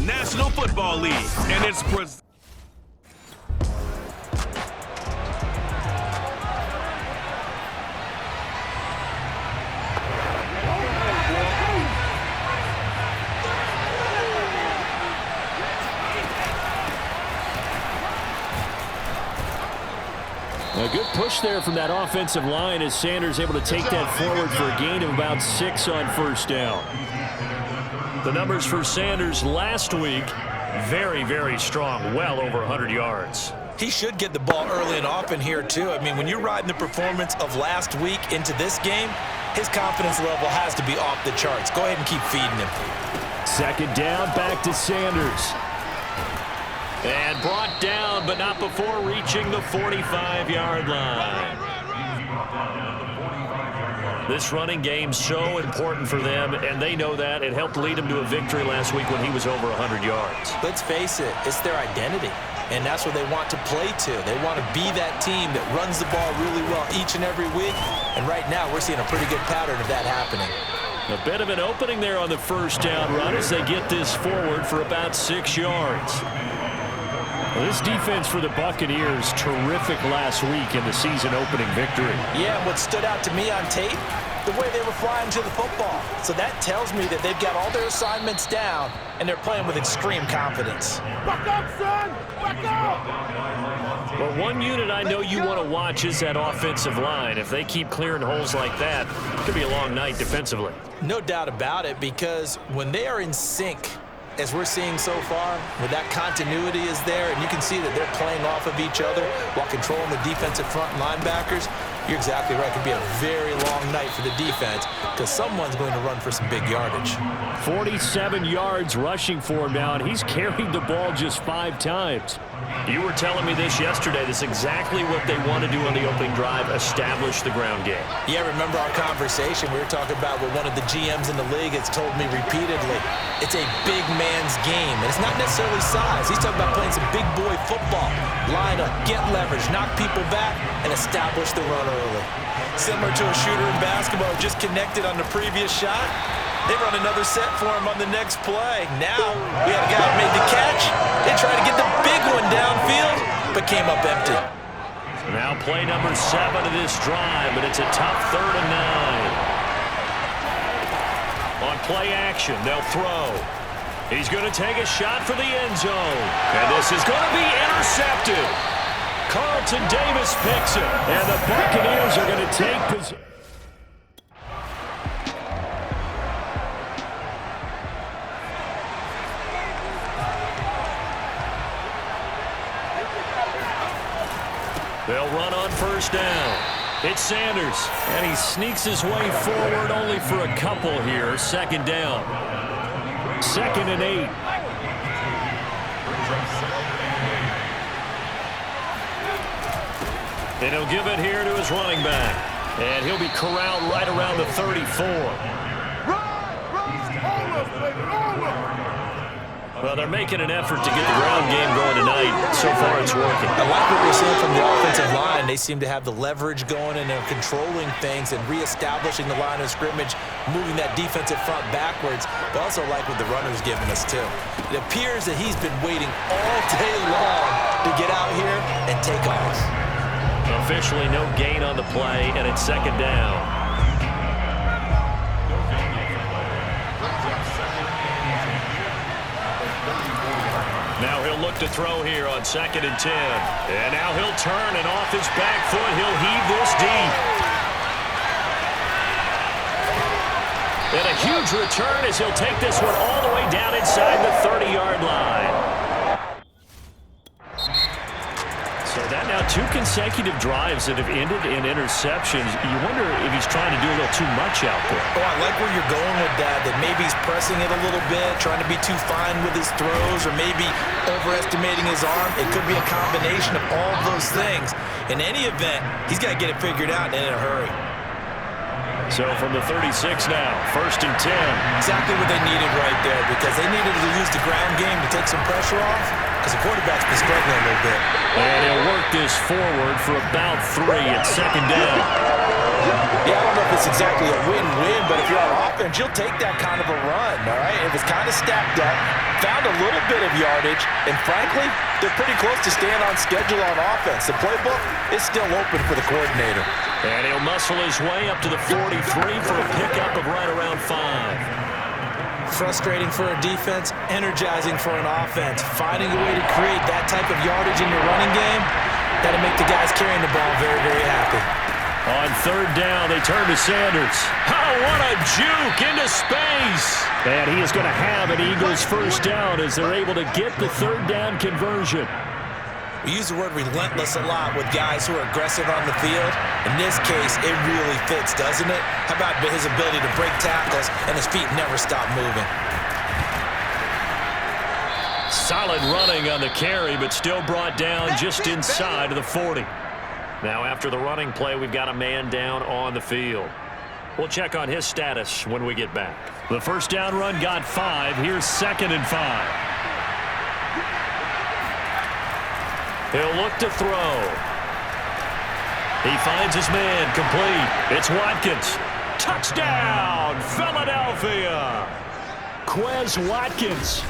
National Football League, and it's A good push there from that offensive line as Sanders able to take that forward for a gain of about 6 on first down. The numbers for Sanders last week, very, very strong, well over 100 yards. He should get the ball early and often here, too. I mean, when you're riding the performance of last week into this game, his confidence level has to be off the charts. Go ahead and keep feeding him. Second down, back to Sanders. And brought down, but not before reaching the 45-yard line. This running game's so important for them, and they know that. It helped lead them to a victory last week when he was over 100 yards. Let's face it, it's their identity, and that's what they want to play to. They want to be that team that runs the ball really well each and every week, and right now we're seeing a pretty good pattern of that happening. A bit of an opening there on the first down run as they get this forward for about 6 yards. Well, this defense for the Buccaneers, terrific last week in the season-opening victory. Yeah, what stood out to me on tape, the way they were flying to the football. So that tells me that they've got all their assignments down, and they're playing with extreme confidence. Back up, son! Back up! Well, one unit I know you want to watch is that offensive line. If they keep clearing holes like that, it could be a long night defensively. No doubt about it, because when they are in sync, as we're seeing so far, where that continuity is there, and you can see that they're playing off of each other while controlling the defensive front linebackers, you're exactly right. It could be a very long night for the defense because someone's going to run for some big yardage. 47 yards rushing for him now, and he's carried the ball just 5 times. You were telling me this yesterday. This is exactly what they want to do on the opening drive, establish the ground game. Yeah, remember our conversation? We were talking about what one of the GMs in the league has told me repeatedly. It's a big man's game, and it's not necessarily size. He's talking about playing some big boy football. Line up, get leverage, knock people back, and establish the run early. Similar to a shooter in basketball who just connected on the previous shot. They run another set for him on the next play. Now, we had a guy who made the catch. They tried to get the big one downfield, but came up empty. So now play number 7 of this drive, but it's a tough 3rd and 9. On play action, they'll throw. He's going to take a shot for the end zone. And this is going to be intercepted. Carlton Davis picks it, and the Buccaneers are going to take possession. They'll run on first down. It's Sanders, and he sneaks his way forward only for a couple here. 2nd down. 2nd and 8. And he'll give it here to his running back. And he'll be corralled right around the 34. Well, they're making an effort to get the ground game going tonight. So far, it's working. I like what we're seeing from the offensive line. They seem to have the leverage going, and they're controlling things and reestablishing the line of scrimmage, moving that defensive front backwards. But also like what the runner's giving us, too. It appears that he's been waiting all day long to get out here and take off. Officially no gain on the play, and it's 2nd down. Now he'll look to throw here on 2nd and 10. And now he'll turn, and off his back foot, he'll heave this deep. And a huge return as he'll take this one all the way down inside the 30-yard line. So that now 2 consecutive drives that have ended in interceptions. You wonder if he's trying to do a little too much out there. Oh, I like where you're going with that maybe he's pressing it a little bit, trying to be too fine with his throws, or maybe overestimating his arm. It could be a combination of all of those things. In any event, he's got to get it figured out and in a hurry. So from the 36 now, 1st and 10. Exactly what they needed right there, because they needed to use the ground game to take some pressure off, because the quarterback's been struggling a little bit. And he'll work this forward for about 3 at 2nd down. Yeah, I don't know if it's exactly a win-win, but if you're on offense, you'll take that kind of a run, all right? It was kind of stacked up, found a little bit of yardage, and frankly, they're pretty close to staying on schedule on offense. The playbook is still open for the coordinator. And he'll muscle his way up to the 43 for a pickup of right around 5. Frustrating for a defense, energizing for an offense. Finding a way to create that type of yardage in your running game, that'll make the guys carrying the ball very, very happy. On third down, they turn to Sanders. Oh, what a juke into space. And he is going to have an Eagles first down as they're able to get the third down conversion. We use the word relentless a lot with guys who are aggressive on the field. In this case, it really fits, doesn't it? How about his ability to break tackles and his feet never stop moving? Solid running on the carry, but still brought down just inside of the 40. Now, after the running play, we've got a man down on the field. We'll check on his status when we get back. The first down run got 5. Here's 2nd and 5. He'll look to throw. He finds his man complete. It's Watkins. Touchdown, Philadelphia. Quez Watkins.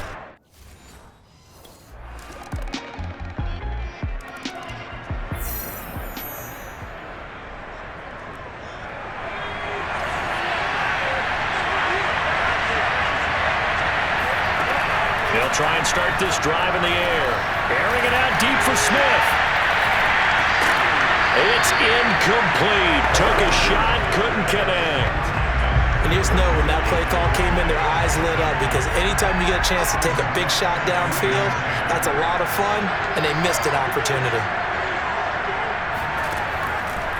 They'll try and start this drive in the air. Airing it out deep for Smith. It's incomplete. Took a shot, couldn't connect. And you just know when that play call came in, their eyes lit up because anytime you get a chance to take a big shot downfield, that's a lot of fun, and they missed an opportunity.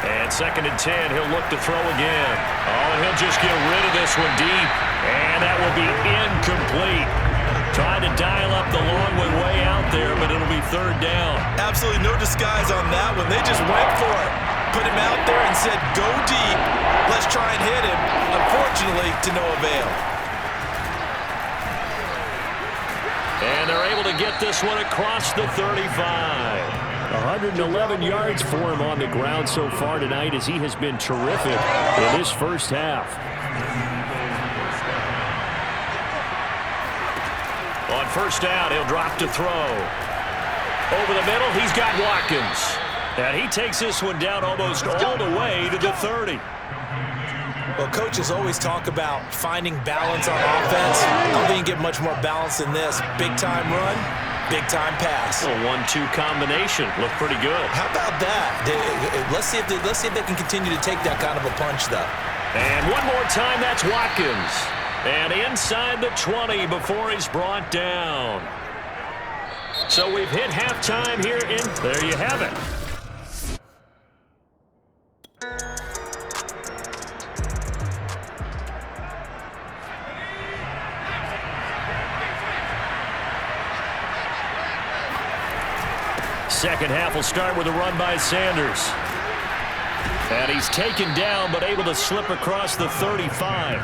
And 2nd and 10, he'll look to throw again. Oh, and he'll just get rid of this one deep. And that will be incomplete. Trying to dial up the long way out there, but it'll be third down. Absolutely no disguise on that one. They just went for it. Put him out there and said, go deep. Let's try and hit him. Unfortunately, to no avail. And they're able to get this one across the 35. 111 yards for him on the ground so far tonight as he has been terrific in this first half. On first down, he'll drop to throw. Over the middle, he's got Watkins. And he takes this one down almost all the way to the 30. Well, coaches always talk about finding balance on offense. I don't think you get much more balance than this. Big-time run, big-time pass. A 1-2 combination. Looked pretty good. How about that? Let's see if they can continue to take that kind of a punch, though. And one more time, that's Watkins. And inside the 20 before he's brought down. So we've hit halftime here in. There you have it. Second half will start with a run by Sanders. And he's taken down but able to slip across the 35.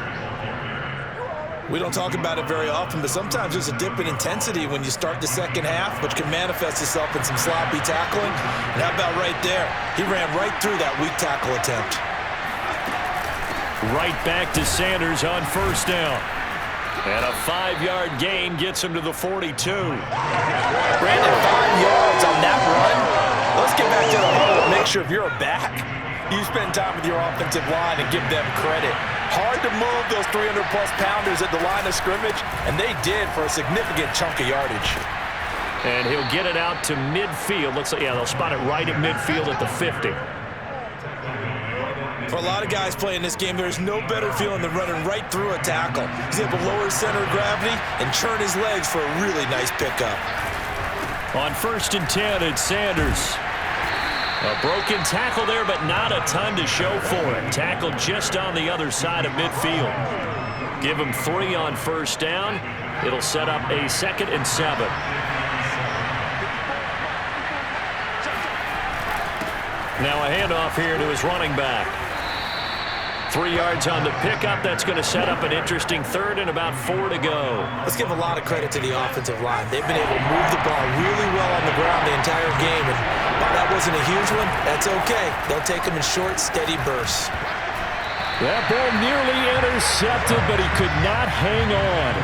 We don't talk about it very often, but sometimes there's a dip in intensity when you start the second half, which can manifest itself in some sloppy tackling. And how about right there? He ran right through that weak tackle attempt. Right back to Sanders on first down. And a 5-yard gain gets him to the 42. Brandon, 5 yards on that run. Let's get back to the huddle and make sure if you're a back, you spend time with your offensive line and give them credit. Hard to move those 300-plus pounders at the line of scrimmage, and they did for a significant chunk of yardage. And he'll get it out to midfield. Looks like, yeah, they'll spot it right at midfield at the 50. For a lot of guys playing this game, there's no better feeling than running right through a tackle. He's able to lower his center of gravity and churn his legs for a really nice pickup. On 1st and 10, it's Sanders. A broken tackle there, but not a ton to show for it. Tackled just on the other side of midfield. Give him 3 on first down. It'll set up a 2nd and 7. Now a handoff here to his running back. 3 yards on the pickup. That's going to set up an interesting 3rd and about 4 to go. Let's give a lot of credit to the offensive line. They've been able to move the ball really well on the ground the entire game. And while that wasn't a huge one, that's okay. They'll take them in short, steady bursts. That ball nearly intercepted, but he could not hang on.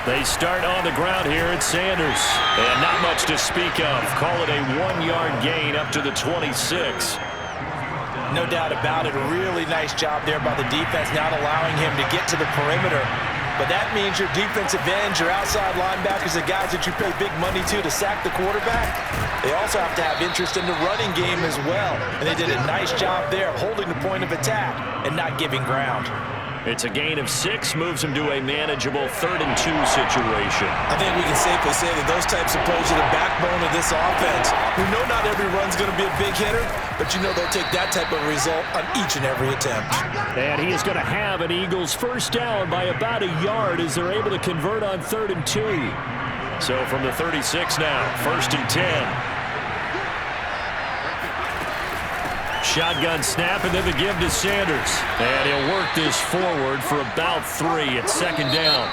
They start on the ground here at Sanders. And not much to speak of. Call it a 1-yard gain up to the 26. No doubt about it. Really nice job there by the defense, not allowing him to get to the perimeter. But that means your defensive ends, your outside linebackers, the guys that you pay big money to sack the quarterback, they also have to have interest in the running game as well. And they did a nice job there holding the point of attack and not giving ground. It's a gain of 6, moves him to a manageable 3rd and 2 situation. I think we can safely say that those types of plays are the backbone of this offense. We know not every run's going to be a big hitter, but you know they'll take that type of result on each and every attempt. And he is going to have an Eagles first down by about a yard as they're able to convert on 3rd and 2. So from the 36 now, 1st and 10. Shotgun snap and then the give to Sanders. And he'll work this forward for about 3 at 2nd down.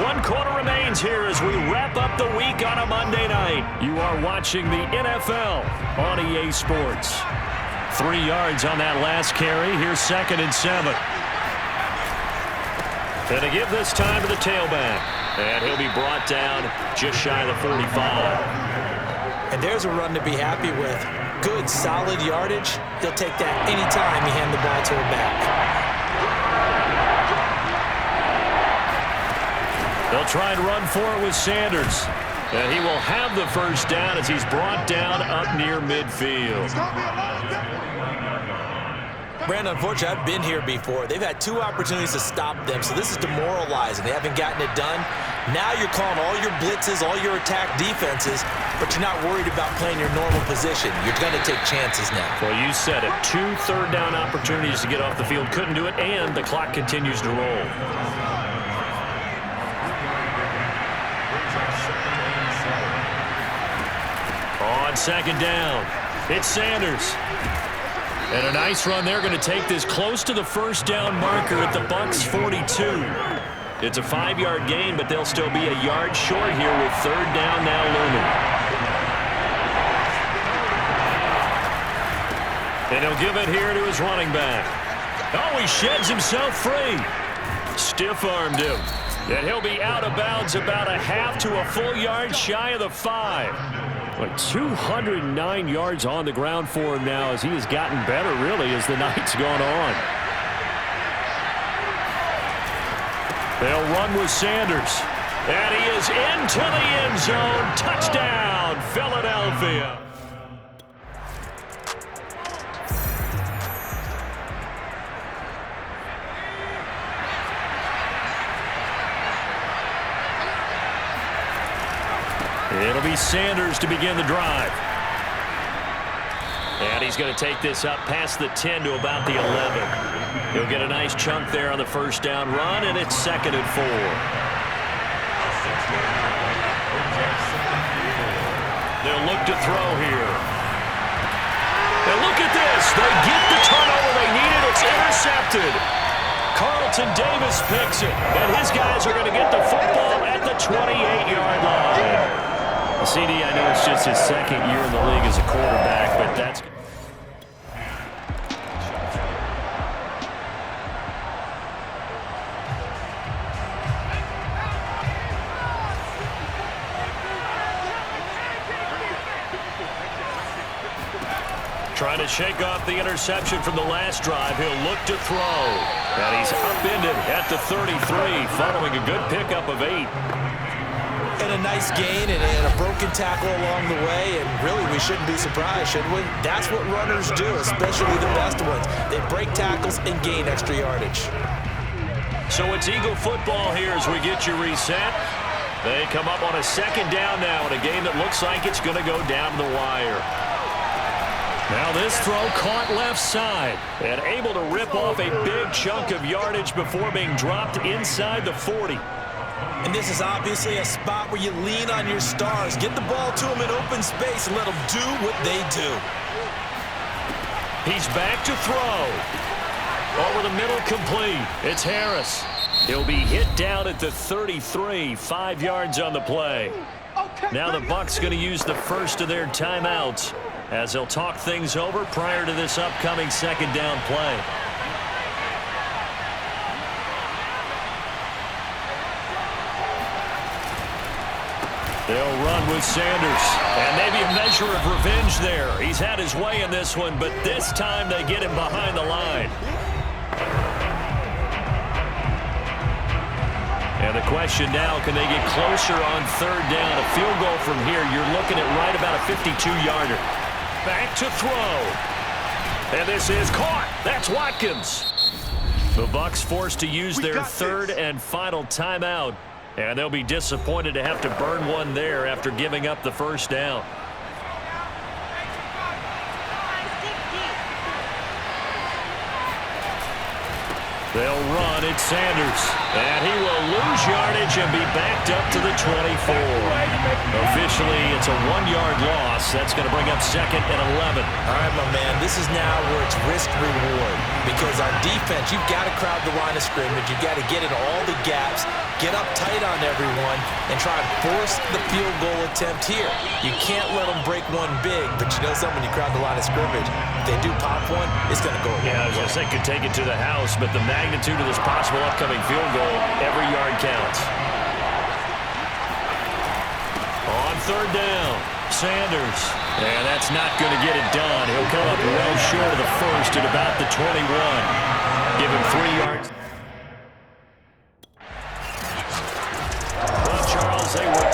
1 quarter remains here as we wrap up the week on a Monday night. You are watching the NFL on EA Sports. 3 yards on that last carry. Here's 2nd and 7. And a give this time to the tailback. And he'll be brought down just shy of the 45. And there's a run to be happy with. Good, solid yardage. He'll take that any time you hand the ball to a back. They'll try and run for it with Sanders. And he will have the first down as he's brought down up near midfield. Brandon, unfortunately, I've been here before. They've had 2 opportunities to stop them, so this is demoralizing. They haven't gotten it done. Now you're calling all your blitzes, all your attack defenses, but you're not worried about playing your normal position. You're going to take chances now. Well, you said it. 2 third-down opportunities to get off the field. Couldn't do it, and the clock continues to roll. On 2nd down, it's Sanders. And a nice run. They're going to take this close to the first down marker at the Bucs 42. It's a 5-yard gain, but they'll still be a yard short here with 3rd down now looming. And he'll give it here to his running back. Oh, he sheds himself free. Stiff-armed him. And he'll be out of bounds about a half to a full yard shy of the 5. Like 209 yards on the ground for him now as he has gotten better, really, as the night's gone on. They'll run with Sanders. And he is into the end zone. Touchdown, Philadelphia. It'll be Sanders to begin the drive. And he's going to take this up past the 10 to about the 11. He'll get a nice chunk there on the first down run, and it's 2nd and 4. They'll look to throw here. And look at this. They get the turnover they needed. It's intercepted. Carlton Davis picks it, and his guys are going to get the football at the 28-yard line. CD, I know it's just his 2nd year in the league as a quarterback, but that's... Trying to shake off the interception from the last drive. He'll look to throw. And he's upended at the 33, following a good pickup of 8. And a nice gain and a broken tackle along the way, and really we shouldn't be surprised, should we? That's what runners do, especially the best ones. They break tackles and gain extra yardage. So it's Eagle football here as we get you reset. They come up on a 2nd down now in a game that looks like it's going to go down the wire. Now this throw caught left side and able to rip off a big chunk of yardage before being dropped inside the 40. And this is obviously a spot where you lean on your stars. Get the ball to them in open space and let them do what they do. He's back to throw. Over the middle, complete. It's Harris. He'll be hit down at the 33, 5 yards on the play. Now the Bucs going to use the first of their timeouts as they'll talk things over prior to this upcoming second down play. They'll run with Sanders. And maybe a measure of revenge there. He's had his way in this one, but this time they get him behind the line. And the question now, can they get closer on third down? A field goal from here, you're looking at right about a 52-yarder. Back to throw. And this is caught. That's Watkins. The Bucs forced to use their third and final timeout. And they'll be disappointed to have to burn one there after giving up the first down. They'll run at Sanders. And he will lose yardage and be backed up to the 24. Officially, it's a 1-yard loss. That's going to bring up second and 11. All right, my man, this is now where it's risk-reward. Because on defense, you've got to crowd the line of scrimmage. You've got to get in all the gaps, get up tight on everyone, and try and force the field goal attempt here. You can't let them break one big, but you know something, when you crowd the line of scrimmage, if they do pop one, it's going to go away. Yeah, I was going to say could take it to the house, but the magnitude of this possible upcoming field goal, every yard counts. On third down, Sanders. And that's not going to get it done. He'll come up well short of the first at about the 21. Give him 3 yards. Well, Charles, they were